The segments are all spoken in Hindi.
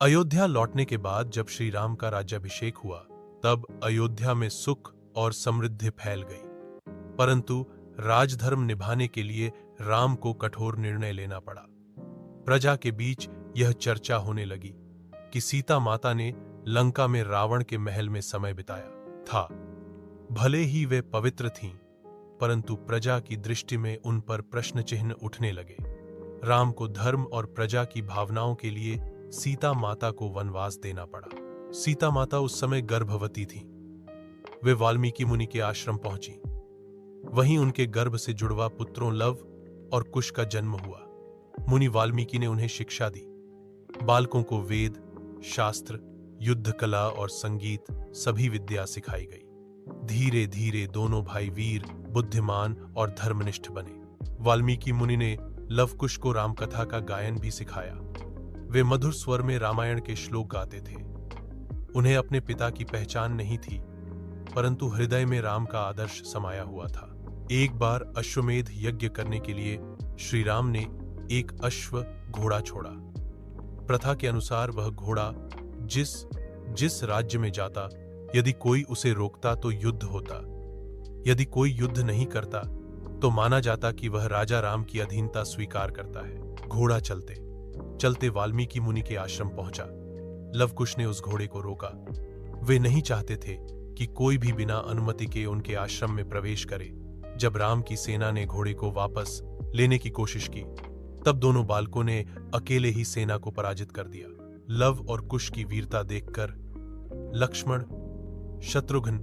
अयोध्या लौटने के बाद जब श्री राम का राज्याभिषेक हुआ, तब अयोध्या में सुख और समृद्धि फैल गई। परंतु राजधर्म निभाने के लिए राम को कठोर निर्णय लेना पड़ा। प्रजा के बीच यह चर्चा होने लगी कि सीता माता ने लंका में रावण के महल में समय बिताया था। भले ही वे पवित्र थीं, परंतु प्रजा की दृष्टि में उन पर प्रश्न चिन्ह उठने लगे। राम को धर्म और प्रजा की भावनाओं के लिए सीता माता को वनवास देना पड़ा। सीता माता उस समय गर्भवती थी। वे वाल्मीकि मुनि के आश्रम पहुंची। वहीं उनके गर्भ से जुड़वा पुत्रों लव और कुश का जन्म हुआ। मुनि वाल्मीकि ने उन्हें शिक्षा दी। बालकों को वेद, शास्त्र, युद्ध कला और संगीत सभी विद्या सिखाई गई। धीरे धीरे दोनों भाई वीर, बुद्धिमान और धर्मनिष्ठ बने। वाल्मीकि मुनि ने लवकुश को रामकथा का गायन भी सिखाया। वे मधुर स्वर में रामायण के श्लोक गाते थे। उन्हें अपने पिता की पहचान नहीं थी, परंतु हृदय में राम का आदर्श समाया हुआ था। एक बार अश्वमेध यज्ञ करने के लिए श्री राम ने एक अश्व घोड़ा छोड़ा। प्रथा के अनुसार वह घोड़ा जिस राज्य में जाता, यदि कोई उसे रोकता तो युद्ध होता। यदि कोई युद्ध नहीं करता तो माना जाता कि वह राजा राम की अधीनता स्वीकार करता है। घोड़ा चलते चलते वाल्मीकि मुनि के आश्रम पहुंचा। लवकुश ने उस घोड़े को रोका। वे नहीं चाहते थे कि कोई भी बिना अनुमति के उनके आश्रम में प्रवेश करे। जब राम की सेना ने घोड़े को वापस लेने की कोशिश की, तब दोनों बालकों ने अकेले ही सेना को पराजित कर दिया। लव और कुश की वीरता देखकर लक्ष्मण, शत्रुघ्न,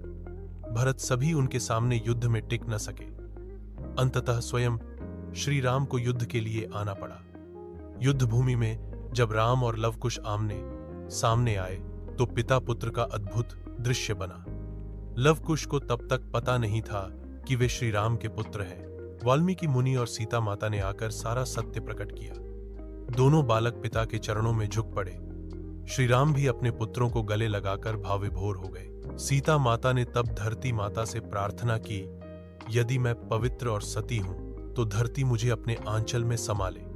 भरत सभी उनके सामने युद्ध में टिक न सके। अंततः स्वयं श्री राम को युद्ध के लिए आना पड़ा। युद्ध भूमि में जब राम और लवकुश आमने सामने आए तो पिता पुत्र का अद्भुत दृश्य बना। लवकुश को तब तक पता नहीं था कि वे श्री राम के पुत्र हैं। वाल्मीकि मुनि और सीता माता ने आकर सारा सत्य प्रकट किया। दोनों बालक पिता के चरणों में झुक पड़े। श्री राम भी अपने पुत्रों को गले लगाकर भाव विभोर हो गए। सीता माता ने तब धरती माता से प्रार्थना की, यदि मैं पवित्र और सती हूं तो धरती मुझे अपने आंचल में समा ले।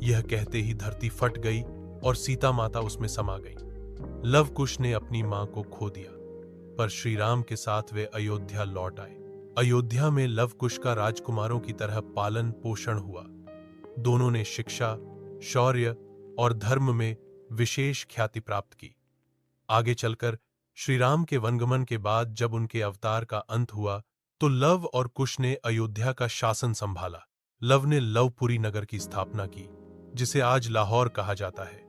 यह कहते ही धरती फट गई और सीता माता उसमें समा गई। लवकुश ने अपनी मां को खो दिया, पर श्री राम के साथ वे अयोध्या लौट आए। अयोध्या में लवकुश का राजकुमारों की तरह पालन पोषण हुआ। दोनों ने शिक्षा, शौर्य और धर्म में विशेष ख्याति प्राप्त की। आगे चलकर श्री राम के वनगमन के बाद जब उनके अवतार का अंत हुआ, तो लव और कुश ने अयोध्या का शासन संभाला। लव ने लवपुरी नगर की स्थापना की, जिसे आज लाहौर कहा जाता है।